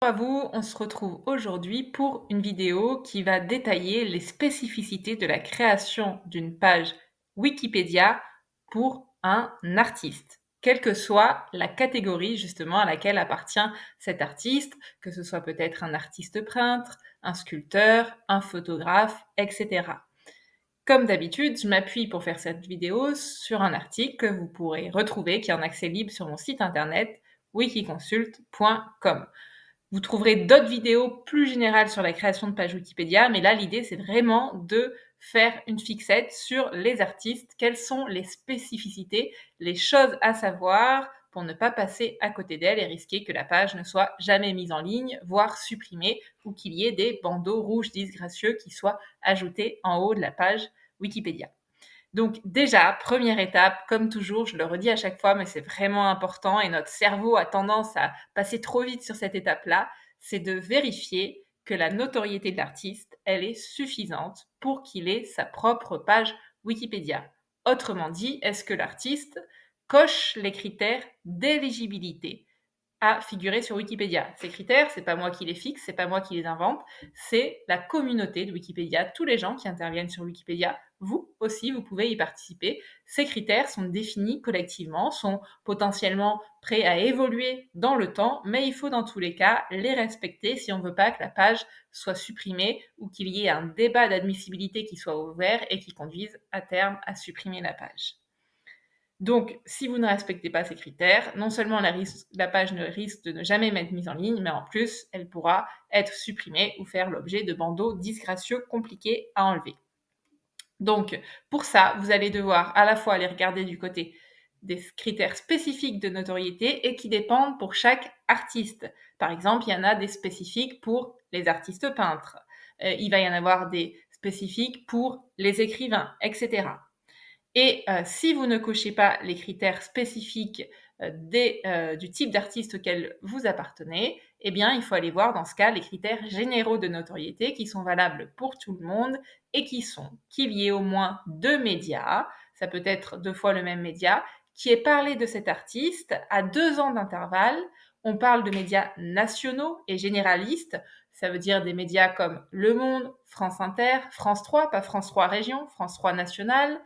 À vous, on se retrouve aujourd'hui pour une vidéo qui va détailler les spécificités de la création d'une page Wikipédia pour un artiste, quelle que soit la catégorie justement à laquelle appartient cet artiste, que ce soit peut-être un artiste peintre, un sculpteur, un photographe, etc. Comme d'habitude, je m'appuie pour faire cette vidéo sur un article que vous pourrez retrouver qui est en accès libre sur mon site internet wikiconsult.com. Vous trouverez d'autres vidéos plus générales sur la création de pages Wikipédia, mais là, l'idée, c'est vraiment de faire une fixette sur les artistes, quelles sont les spécificités, les choses à savoir pour ne pas passer à côté d'elles et risquer que la page ne soit jamais mise en ligne, voire supprimée, ou qu'il y ait des bandeaux rouges disgracieux qui soient ajoutés en haut de la page Wikipédia. Donc déjà, première étape, comme toujours, je le redis à chaque fois, mais c'est vraiment important et notre cerveau a tendance à passer trop vite sur cette étape-là, c'est de vérifier que la notoriété de l'artiste, elle est suffisante pour qu'il ait sa propre page Wikipédia. Autrement dit, est-ce que l'artiste coche les critères d'éligibilité à figurer sur Wikipédia? Ces critères, c'est pas moi qui les fixe, c'est pas moi qui les invente, c'est la communauté de Wikipédia, tous les gens qui interviennent sur Wikipédia. Vous aussi, vous pouvez y participer. Ces critères sont définis collectivement, sont potentiellement prêts à évoluer dans le temps, mais il faut dans tous les cas les respecter si on veut pas que la page soit supprimée ou qu'il y ait un débat d'admissibilité qui soit ouvert et qui conduise à terme à supprimer la page. Donc, si vous ne respectez pas ces critères, non seulement la page ne risque de ne jamais être mise en ligne, mais en plus, elle pourra être supprimée ou faire l'objet de bandeaux disgracieux compliqués à enlever. Donc, pour ça, vous allez devoir à la fois aller regarder du côté des critères spécifiques de notoriété et qui dépendent pour chaque artiste. Par exemple, il y en a des spécifiques pour les artistes peintres. Il va y en avoir des spécifiques pour les écrivains, etc. Et si vous ne cochez pas les critères spécifiques du type d'artiste auquel vous appartenez, eh bien, il faut aller voir dans ce cas les critères généraux de notoriété qui sont valables pour tout le monde et qui sont qu'il y ait au moins 2 médias, ça peut être 2 fois le même média, qui ait parlé de cet artiste à 2 ans d'intervalle. On parle de médias nationaux et généralistes, ça veut dire des médias comme Le Monde, France Inter, France 3, pas France 3 Région, France 3 National,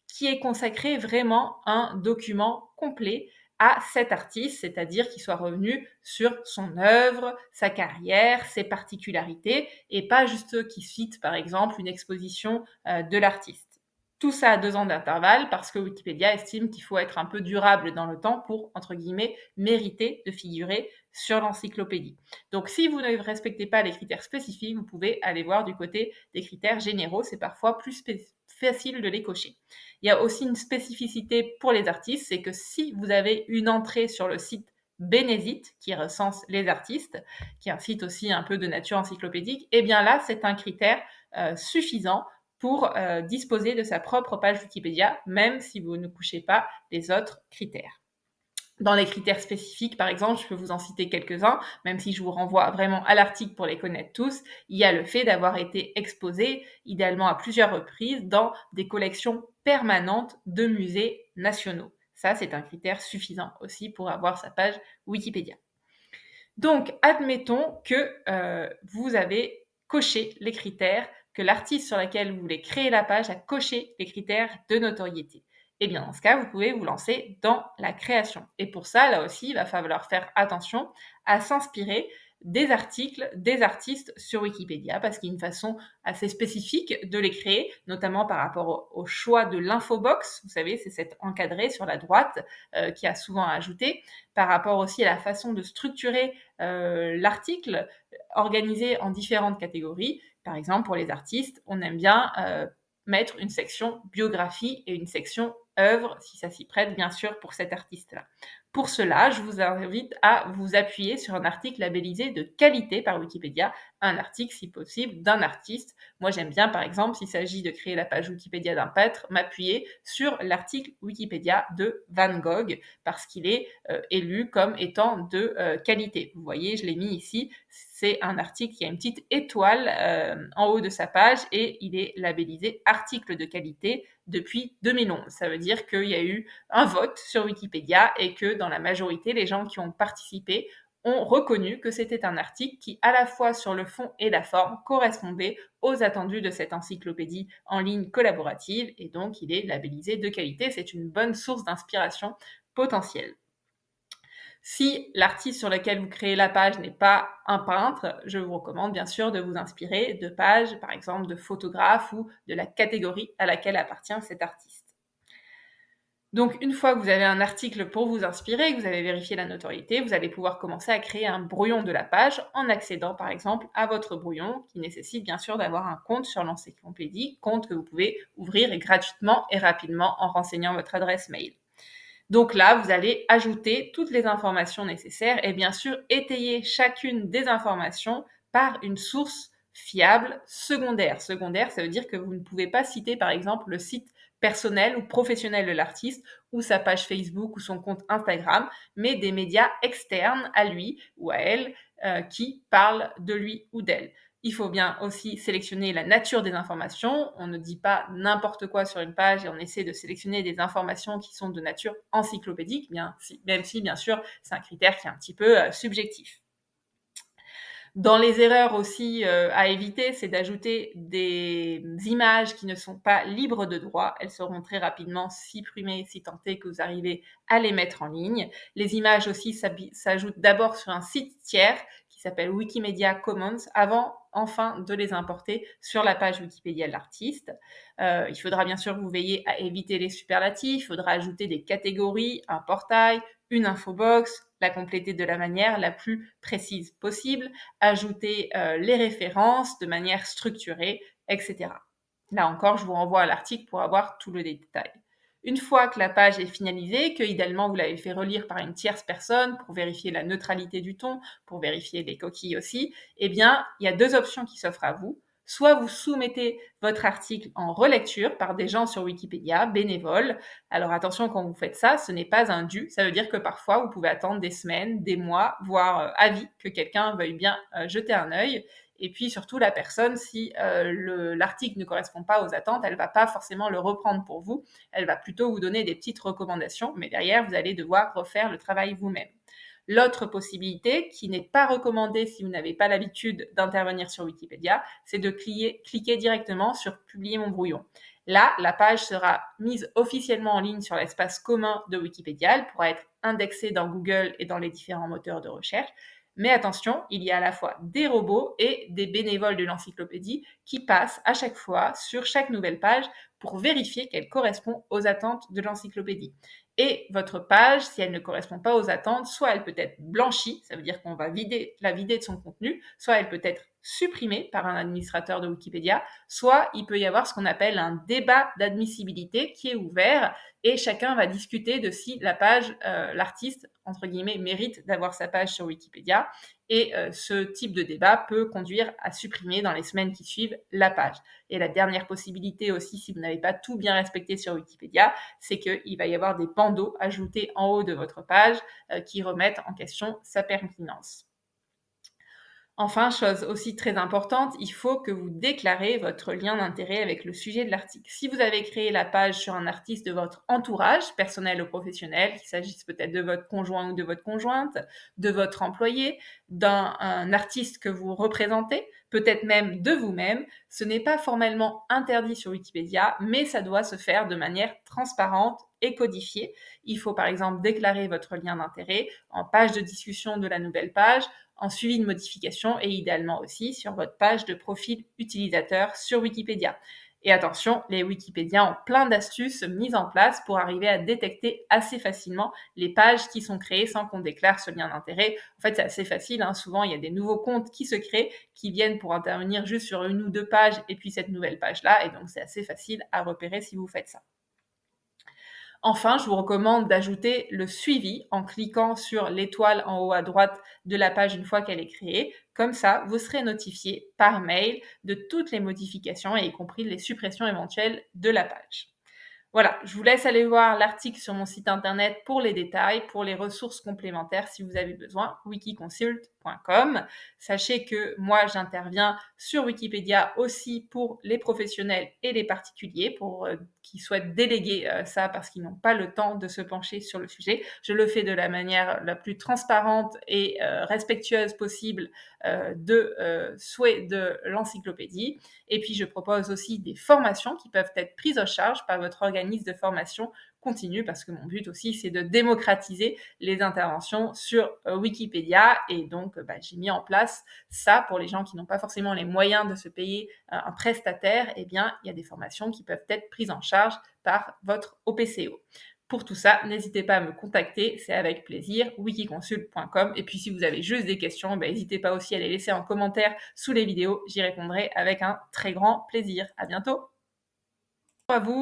qui est consacré vraiment un document complet à cet artiste, c'est-à-dire qu'il soit revenu sur son œuvre, sa carrière, ses particularités, et pas juste qu'il cite par exemple une exposition de l'artiste. Tout ça à 2 ans d'intervalle parce que Wikipédia estime qu'il faut être un peu durable dans le temps pour, entre guillemets, mériter de figurer sur l'encyclopédie. Donc si vous ne respectez pas les critères spécifiques, vous pouvez aller voir du côté des critères généraux, c'est parfois plus facile de les cocher. Il y a aussi une spécificité pour les artistes, c'est que si vous avez une entrée sur le site Bénézite, qui recense les artistes, qui est un site aussi un peu de nature encyclopédique, eh bien là, c'est un critère suffisant pour disposer de sa propre page Wikipédia, même si vous ne couchez pas les autres critères. Dans les critères spécifiques, par exemple, je peux vous en citer quelques-uns, même si je vous renvoie vraiment à l'article pour les connaître tous. Il y a le fait d'avoir été exposé, idéalement à plusieurs reprises, dans des collections permanentes de musées nationaux. Ça, c'est un critère suffisant aussi pour avoir sa page Wikipédia. Donc, admettons que vous avez coché les critères, que l'artiste sur lequel vous voulez créer la page a coché les critères de notoriété. Eh bien, dans ce cas, vous pouvez vous lancer dans la création. Et pour ça, là aussi, il va falloir faire attention à s'inspirer des articles, des artistes sur Wikipédia, parce qu'il y a une façon assez spécifique de les créer, notamment par rapport au choix de l'infobox. Vous savez, c'est cet encadré sur la droite qui a souvent ajouté, par rapport aussi à la façon de structurer l'article, organisé en différentes catégories. Par exemple, pour les artistes, on aime bien mettre une section biographie et une section œuvre, si ça s'y prête, bien sûr, pour cet artiste-là. Pour cela, je vous invite à vous appuyer sur un article labellisé de qualité par Wikipédia, un article, si possible, d'un artiste. Moi, j'aime bien, par exemple, s'il s'agit de créer la page Wikipédia d'un peintre, m'appuyer sur l'article Wikipédia de Van Gogh, parce qu'il est élu comme étant de qualité. Vous voyez, je l'ai mis ici, c'est un article qui a une petite étoile en haut de sa page et il est labellisé article de qualité depuis 2011. Ça veut dire qu'il y a eu un vote sur Wikipédia et que dans la majorité, les gens qui ont participé ont reconnu que c'était un article qui, à la fois sur le fond et la forme, correspondait aux attendus de cette encyclopédie en ligne collaborative, et donc il est labellisé de qualité. C'est une bonne source d'inspiration potentielle. Si l'artiste sur lequel vous créez la page n'est pas un peintre, je vous recommande bien sûr de vous inspirer de pages, par exemple de photographes ou de la catégorie à laquelle appartient cet artiste. Donc, une fois que vous avez un article pour vous inspirer, que vous avez vérifié la notoriété, vous allez pouvoir commencer à créer un brouillon de la page en accédant par exemple à votre brouillon, qui nécessite bien sûr d'avoir un compte sur l'encyclopédie, compte que vous pouvez ouvrir gratuitement et rapidement en renseignant votre adresse mail. Donc là, vous allez ajouter toutes les informations nécessaires et bien sûr étayer chacune des informations par une source fiable secondaire. Secondaire, ça veut dire que vous ne pouvez pas citer par exemple le site personnel ou professionnel de l'artiste ou sa page Facebook ou son compte Instagram, mais des médias externes à lui ou à elle qui parlent de lui ou d'elle. Il faut bien aussi sélectionner la nature des informations. On ne dit pas n'importe quoi sur une page et on essaie de sélectionner des informations qui sont de nature encyclopédique, même si bien sûr c'est un critère qui est un petit peu subjectif. Dans les erreurs aussi à éviter, c'est d'ajouter des images qui ne sont pas libres de droit. Elles seront très rapidement supprimées si tant est que vous arrivez à les mettre en ligne. Les images aussi s'ajoutent d'abord sur un site tiers qui s'appelle Wikimedia Commons avant enfin de les importer sur la page Wikipédia de l'artiste. Il faudra bien sûr que vous veillez à éviter les superlatifs, il faudra ajouter des catégories, un portail, une infobox, la compléter de la manière la plus précise possible, ajouter les références de manière structurée, etc. Là encore, je vous renvoie à l'article pour avoir tout le détail. Une fois que la page est finalisée, que idéalement vous l'avez fait relire par une tierce personne pour vérifier la neutralité du ton, pour vérifier les coquilles aussi, eh bien, il y a deux options qui s'offrent à vous. Soit vous soumettez votre article en relecture par des gens sur Wikipédia, bénévoles. Alors attention, quand vous faites ça, ce n'est pas un dû. Ça veut dire que parfois, vous pouvez attendre des semaines, des mois, voire à vie, que quelqu'un veuille bien jeter un œil. Et puis surtout, la personne, si l'article ne correspond pas aux attentes, elle ne va pas forcément le reprendre pour vous. Elle va plutôt vous donner des petites recommandations, mais derrière, vous allez devoir refaire le travail vous-même. L'autre possibilité, qui n'est pas recommandée si vous n'avez pas l'habitude d'intervenir sur Wikipédia, c'est de cliquer directement sur Publier mon brouillon. Là, la page sera mise officiellement en ligne sur l'espace commun de Wikipédia. Elle pourra être indexée dans Google et dans les différents moteurs de recherche. Mais attention, il y a à la fois des robots et des bénévoles de l'encyclopédie qui passent à chaque fois sur chaque nouvelle page pour vérifier qu'elle correspond aux attentes de l'encyclopédie. Et votre page, si elle ne correspond pas aux attentes, soit elle peut être blanchie, ça veut dire qu'on va la vider de son contenu, soit elle peut être supprimée par un administrateur de Wikipédia, soit il peut y avoir ce qu'on appelle un débat d'admissibilité qui est ouvert et chacun va discuter de si la page, l'artiste, entre guillemets, mérite d'avoir sa page sur Wikipédia. Et ce type de débat peut conduire à supprimer dans les semaines qui suivent la page. Et la dernière possibilité aussi, si vous n'avez pas tout bien respecté sur Wikipédia, c'est qu'il va y avoir des bandeaux ajoutés en haut de votre page qui remettent en question sa pertinence. Enfin, chose aussi très importante, il faut que vous déclarez votre lien d'intérêt avec le sujet de l'article. Si vous avez créé la page sur un artiste de votre entourage, personnel ou professionnel, qu'il s'agisse peut-être de votre conjoint ou de votre conjointe, de votre employé, d'un artiste que vous représentez, peut-être même de vous-même, ce n'est pas formellement interdit sur Wikipédia, mais ça doit se faire de manière transparente et codifiée. Il faut par exemple déclarer votre lien d'intérêt en page de discussion de la nouvelle page, en suivi de modification et idéalement aussi sur votre page de profil utilisateur sur Wikipédia. Et attention, les Wikipédiens ont plein d'astuces mises en place pour arriver à détecter assez facilement les pages qui sont créées sans qu'on déclare ce lien d'intérêt. En fait, c'est assez facile, hein. Souvent, il y a des nouveaux comptes qui se créent, qui viennent pour intervenir juste sur une ou deux pages et puis cette nouvelle page-là. Et donc, c'est assez facile à repérer si vous faites ça. Enfin, je vous recommande d'ajouter le suivi en cliquant sur l'étoile en haut à droite de la page une fois qu'elle est créée. Comme ça, vous serez notifié par mail de toutes les modifications, y compris les suppressions éventuelles de la page. Voilà, je vous laisse aller voir l'article sur mon site internet pour les détails, pour les ressources complémentaires si vous avez besoin, wikiconsult.fr. wikiconsult.com. Sachez que moi, j'interviens sur Wikipédia aussi pour les professionnels et les particuliers, pour qui souhaitent déléguer ça parce qu'ils n'ont pas le temps de se pencher sur le sujet. Je le fais de la manière la plus transparente et respectueuse possible de souhait de l'encyclopédie. Et puis, je propose aussi des formations qui peuvent être prises en charge par votre organisme de formation continue, parce que mon but aussi, c'est de démocratiser les interventions sur Wikipédia. Et donc, j'ai mis en place ça pour les gens qui n'ont pas forcément les moyens de se payer un prestataire. Eh bien, il y a des formations qui peuvent être prises en charge par votre OPCO. Pour tout ça, n'hésitez pas à me contacter, c'est avec plaisir, wikiconsult.com. Et puis si vous avez juste des questions, n'hésitez pas aussi à les laisser en commentaire sous les vidéos, j'y répondrai avec un très grand plaisir. À bientôt. À vous.